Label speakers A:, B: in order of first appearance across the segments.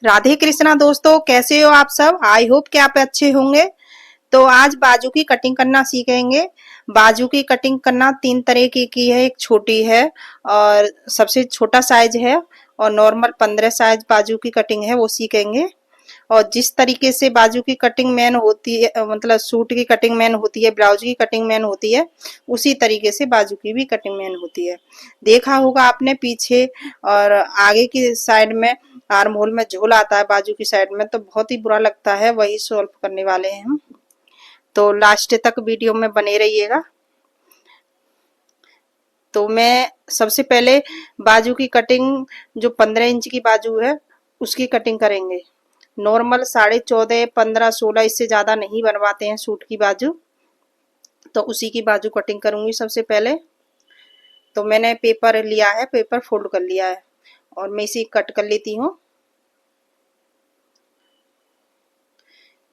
A: राधे कृष्णा दोस्तों, कैसे हो आप सब। आई होप कि आप अच्छे होंगे। तो आज बाजू की कटिंग करना सीखेंगे। बाजू की कटिंग करना तीन तरह की है। एक छोटी है और सबसे छोटा साइज है, और नॉर्मल 15 साइज बाजू की कटिंग है, वो सीखेंगे। और जिस तरीके से बाजू की कटिंग मैन होती है, मतलब सूट की कटिंग मैन होती है, ब्लाउज की कटिंग मैन होती है, उसी तरीके से बाजू की भी कटिंग मैन होती है। देखा होगा आपने पीछे और आगे की साइड में आर्म होल में झोल आता है बाजू की साइड में, तो बहुत ही बुरा लगता है। वही सॉल्व करने वाले हैं हम, तो लास्ट तक वीडियो में बने रहिएगा। तो मैं सबसे पहले बाजू की कटिंग, जो 15 इंच की बाजू है उसकी कटिंग करेंगे। नॉर्मल 14.5, 15, 16, इससे ज्यादा नहीं बनवाते हैं सूट की बाजू, तो उसी की बाजू कटिंग करूंगी सबसे पहले। तो मैंने पेपर लिया है, पेपर फोल्ड कर लिया है और मैं इसे कट कर लेती हूँ।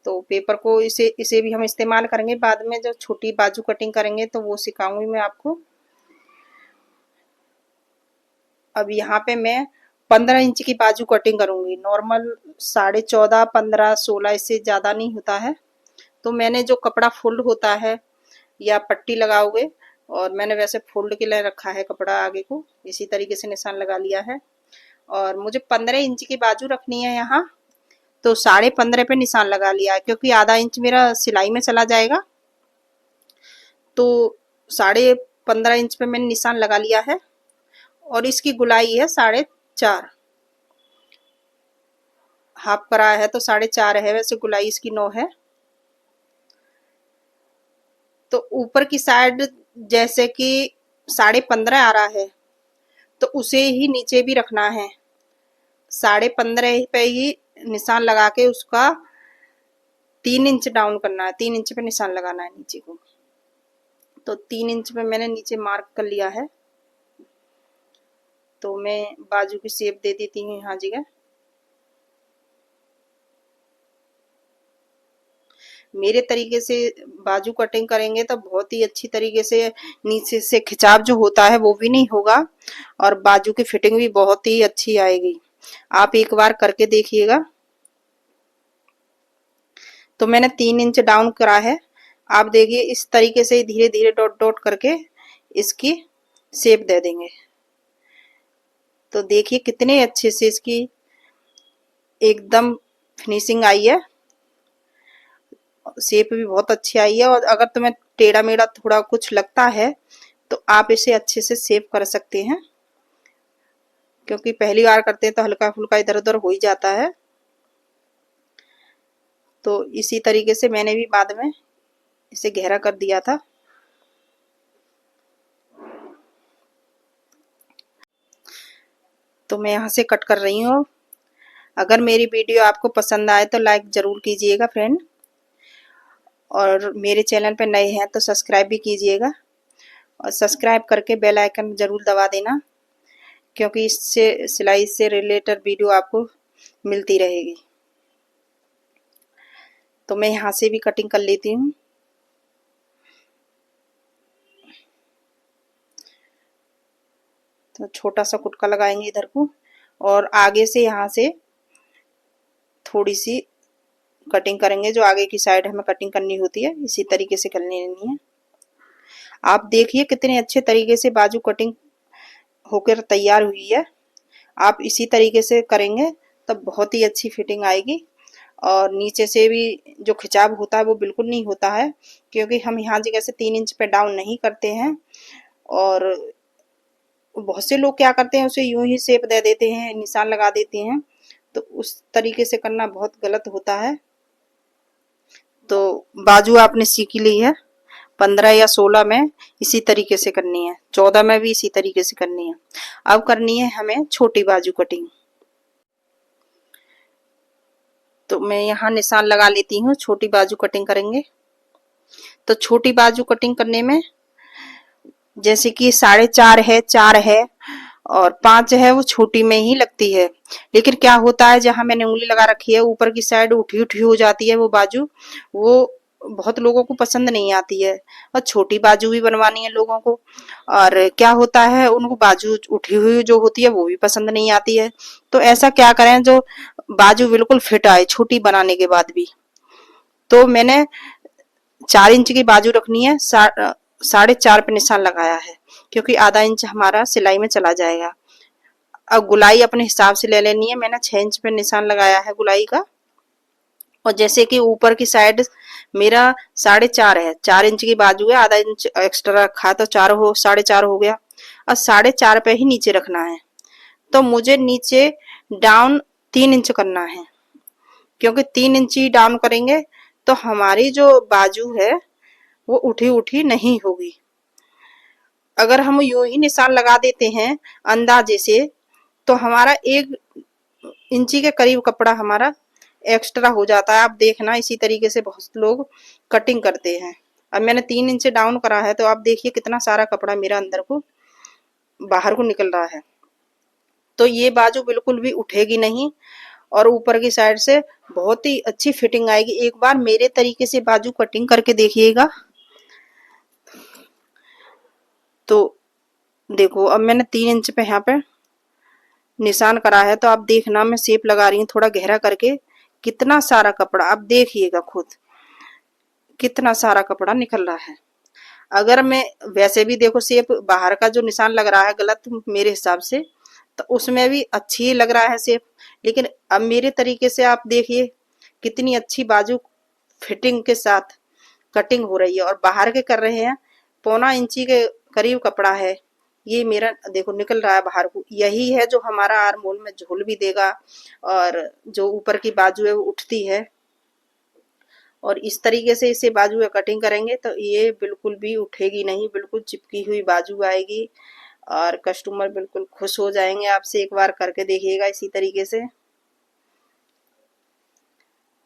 A: तो पेपर को इसे भी हम इस्तेमाल करेंगे बाद में, जब छोटी बाजू कटिंग करेंगे तो वो सिखाऊंगी मैं आपको। अब यहाँ पे मैं 15 इंच की बाजू कटिंग करूंगी। नॉर्मल 14.5, 15, 16, इससे ज्यादा नहीं होता है। तो मैंने जो कपड़ा फोल्ड होता है या पट्टी लगाओगे, और मैंने वैसे फोल्ड के लिए रखा है कपड़ा आगे को, इसी तरीके से निशान लगा लिया है। और मुझे 15 इंच की बाजू रखनी है यहाँ, तो 15.5 पे निशान लगा लिया है, क्योंकि आधा इंच मेरा सिलाई में चला जाएगा। तो 15.5 इंच पे मैंने निशान लगा लिया है। और इसकी गुलाई है 4.5, हाफ करा है तो 4.5 है, वैसे गुलाई इसकी 9 है। तो ऊपर की साइड जैसे कि 15.5 आ रहा है, तो उसे ही नीचे भी रखना है। 15.5 पे ही निशान लगा के उसका 3 इंच डाउन करना है। 3 इंच पे निशान लगाना है नीचे को। तो 3 इंच पे मैंने नीचे मार्क कर लिया है। तो मैं बाजू की शेप दे देती हूँ यहाँ जगह। मेरे तरीके से बाजू कटिंग करेंगे तो बहुत ही अच्छी तरीके से नीचे से खिंचाव जो होता है वो भी नहीं होगा, और बाजू की फिटिंग भी बहुत ही अच्छी आएगी। आप एक बार करके देखिएगा। तो मैंने 3 इंच डाउन करा है। आप देखिए इस तरीके से धीरे धीरे डॉट डॉट करके इसकी शेप दे देंगे। तो देखिए कितने अच्छे से इसकी एकदम फिनिशिंग आई है। शेप भी बहुत अच्छी आई है। और अगर तुम्हें टेढ़ा मेढ़ा थोड़ा कुछ लगता है तो आप इसे अच्छे से शेप कर सकते हैं, क्योंकि पहली बार करते हैं तो हल्का फुल्का इधर उधर हो ही जाता है। तो इसी तरीके से मैंने भी बाद में इसे गहरा कर दिया था। तो मैं यहाँ से कट कर रही हूँ। अगर मेरी वीडियो आपको पसंद आए तो लाइक जरूर कीजिएगा फ्रेंड, और मेरे चैनल पर नए हैं तो सब्सक्राइब भी कीजिएगा, और सब्सक्राइब करके बेल आइकन जरूर दबा देना, क्योंकि इससे सिलाई से रिलेटेड वीडियो आपको मिलती रहेगी। तो मैं यहाँ से भी कटिंग कर लेती हूँ। तो छोटा सा कुटका लगाएंगे इधर को, और आगे से यहाँ से थोड़ी सी कटिंग करेंगे। जो आगे की साइड हमें कटिंग करनी होती है इसी तरीके से करनी है। आप देखिए कितने अच्छे तरीके से बाजू कटिंग होकर तैयार हुई है। आप इसी तरीके से करेंगे तब बहुत ही अच्छी फिटिंग आएगी। और नीचे से भी जो खिंचाव होता है वो बिल्कुल नहीं होता है, क्योंकि हम यहाँ जगह से 3 इंच पे डाउन नहीं करते हैं। और बहुत से लोग क्या करते हैं, उसे यूं ही शेप दे देते हैं, निशान लगा देते हैं। तो उस तरीके से करना बहुत गलत होता है। तो बाजू आपने सीख ली है। 15 या 16 में इसी तरीके से करनी है, 14 में भी इसी तरीके से करनी है। अब करनी है हमें छोटी बाजू कटिंग। तो मैं यहाँ निशान लगा लेती हूँ, छोटी बाजू कटिंग करेंगे। तो छोटी बाजू कटिंग करने में जैसे कि 4.5 है, 4 है और 5 है, वो छोटी में ही लगती है। लेकिन क्या होता है, जहां मैंने उंगली लगा रखी है ऊपर की साइड उठी उठी हो जाती है वो बाजू, वो बहुत लोगों को पसंद नहीं आती है। और छोटी बाजू भी बनवानी है लोगों को, और क्या होता है उनको बाजू उठी हुई जो होती है वो भी पसंद नहीं आती है। तो ऐसा क्या करें, जो बाजू बिल्कुल फिट आए छोटी बनाने के बाद भी। तो मैंने 4 इंच की बाजू रखनी है, 4.5 पे निशान लगाया है, क्योंकि आधा इंच हमारा सिलाई में चला जाएगा। अब गुलाई अपने हिसाब से ले लेनी है। मैंने 6 इंच पे निशान लगाया है गुलाई का। और जैसे कि ऊपर की साइड मेरा 4.5 है, 4 इंच की बाजू है, आधा इंच एक्स्ट्रा रखा तो 4.5 हो गया। और 4.5 पे ही नीचे रखना है। तो मुझे नीचे डाउन 3 इंच करना है, क्योंकि 3 इंच ही डाउन करेंगे तो हमारी जो बाजू है वो उठी उठी नहीं होगी। अगर हम यूं ही निशान लगा देते हैं अंदाजे से, तो हमारा 1 इंची के करीब कपड़ा हमारा एक्स्ट्रा हो जाता है। आप देखना इसी तरीके से बहुत लोग कटिंग करते हैं। अब मैंने 3 इंच डाउन करा है, तो आप देखिए कितना सारा कपड़ा मेरा अंदर को बाहर को निकल रहा है। तो ये बाजू बिल्कुल भी उठेगी नहीं और ऊपर की साइड से बहुत ही अच्छी फिटिंग आएगी। एक बार मेरे तरीके से बाजू कटिंग करके देखिएगा। तो देखो अब मैंने 3 इंच पे यहाँ पे निशान करा है, तो आप देखना मैं शेप लगा रही हूँ थोड़ा गहरा करके। कितना सारा कपड़ा आप देखिएगा खुद, कितना सारा कपड़ा निकल रहा है। अगर मैं वैसे भी देखो शेप बाहर का जो निशान लग रहा है गलत मेरे हिसाब से, तो उसमें भी अच्छी लग रहा है शेप। लेकिन अब मेरे तरीके से आप देखिए कितनी अच्छी बाजू फिटिंग के साथ कटिंग हो रही है। और बाहर के कर रहे हैं 1.25 इंची के करीब कपड़ा है, ये मेरा देखो निकल रहा है बाहर को। यही है जो हमारा आर्म होल में झोल भी देगा और जो ऊपर की बाजू है वो उठती है। और इस तरीके से इसे बाजू में कटिंग करेंगे तो ये बिल्कुल भी उठेगी नहीं, बिल्कुल चिपकी हुई बाजू आएगी और कस्टमर बिल्कुल खुश हो जाएंगे आपसे। एक बार करके देखिएगा इसी तरीके से।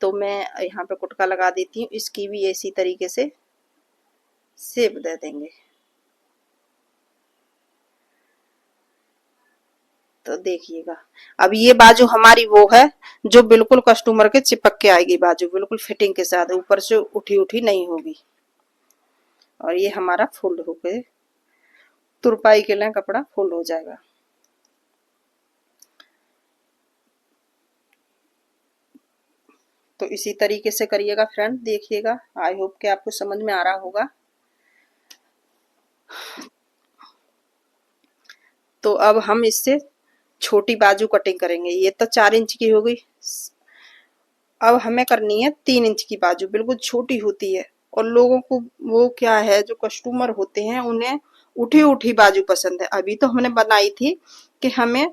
A: तो मैं यहाँ पे कुटका लगा देती हूँ, इसकी भी इसी तरीके से शेप दे देंगे। तो देखिएगा अब ये बाजू हमारी वो है जो बिल्कुल कस्टमर के चिपक के आएगी, बाजू बिल्कुल फिटिंग के साथ, ऊपर से उठी उठी नहीं होगी। और ये हमारा फोल्ड होके तुरपाई के लिए कपड़ा फोल्ड हो जाएगा। तो इसी तरीके से करिएगा फ्रेंड, देखिएगा। आई होप कि आपको समझ में आ रहा होगा। तो अब हम इससे छोटी बाजू कटिंग करेंगे। ये तो 4 इंच की हो गई। अब हमें करनी है 3 इंच की बाजू, बिल्कुल छोटी होती है। और लोगों को वो क्या है, जो कस्टमर होते हैं उन्हें उठी उठी बाजू पसंद है। अभी तो हमने बनाई थी कि हमें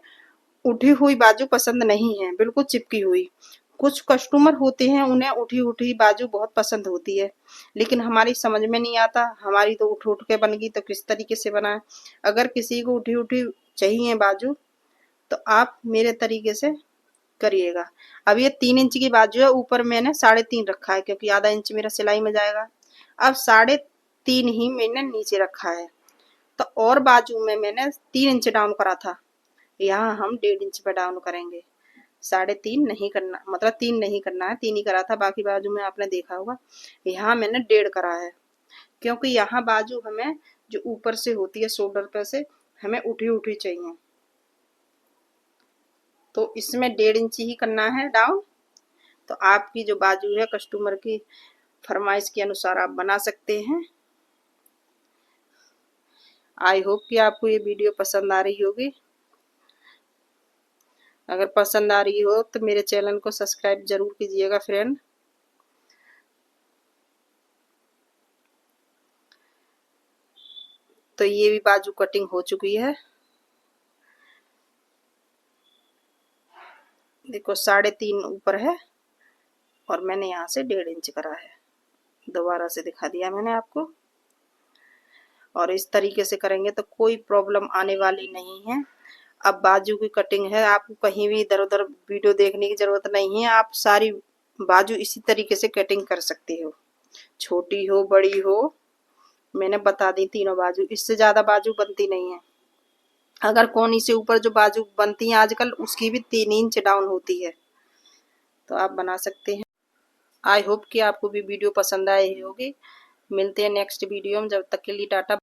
A: उठी हुई बाजू पसंद नहीं है, बिल्कुल चिपकी हुई। कुछ कस्टमर होते हैं उन्हें उठी उठी बाजू बहुत पसंद होती है, लेकिन हमारी समझ में नहीं आता। हमारी तो उठ उठ के बन गई, तो किस तरीके से बनाए। अगर किसी को उठी उठी चाहिए बाजू तो आप मेरे तरीके से करिएगा। अब ये 3 इंच की बाजू है, ऊपर मैंने 3.5 रखा है, क्योंकि आधा इंच मेरा सिलाई में जाएगा। अब 3.5 ही मैंने नीचे रखा है। तो और बाजू में मैंने 3 इंच डाउन करा था, यहाँ हम 1.5 इंच पे डाउन करेंगे। 3.5 नहीं करना, मतलब 3 नहीं करना है, 3 ही करा था। बाकी बाजू में आपने देखा होगा यहाँ मैंने 1.5 करा है, क्योंकि यहाँ बाजू हमें जो ऊपर से होती है शोल्डर पे से हमें उठी उठी चाहिए। तो इसमें 1.5 इंच ही करना है डाउन। तो आपकी जो बाजू है कस्टमर की फरमाइश के अनुसार आप बना सकते हैं। आई होप कि आपको ये वीडियो पसंद आ रही होगी। अगर पसंद आ रही हो तो मेरे चैनल को सब्सक्राइब जरूर कीजिएगा फ्रेंड। तो ये भी बाजू कटिंग हो चुकी है। देखो 3.5 ऊपर है और मैंने यहाँ से 1.5 इंच करा है। दोबारा से दिखा दिया मैंने आपको। और इस तरीके से करेंगे तो कोई प्रॉब्लम आने वाली नहीं है। अब बाजू की कटिंग है, आपको कहीं भी इधर उधर वीडियो देखने की जरूरत नहीं है। आप सारी बाजू इसी तरीके से कटिंग कर सकते हो, छोटी हो बड़ी हो। मैंने बता दी तीनों बाजू, इससे ज्यादा बाजू बनती नहीं है। अगर कोनी से ऊपर जो बाजू बनती है आजकल, उसकी भी 3 इंच डाउन होती है, तो आप बना सकते हैं। आई होप कि आपको भी वीडियो पसंद आई होगी। मिलते हैं नेक्स्ट वीडियो में, जब तक के लिए टाटा।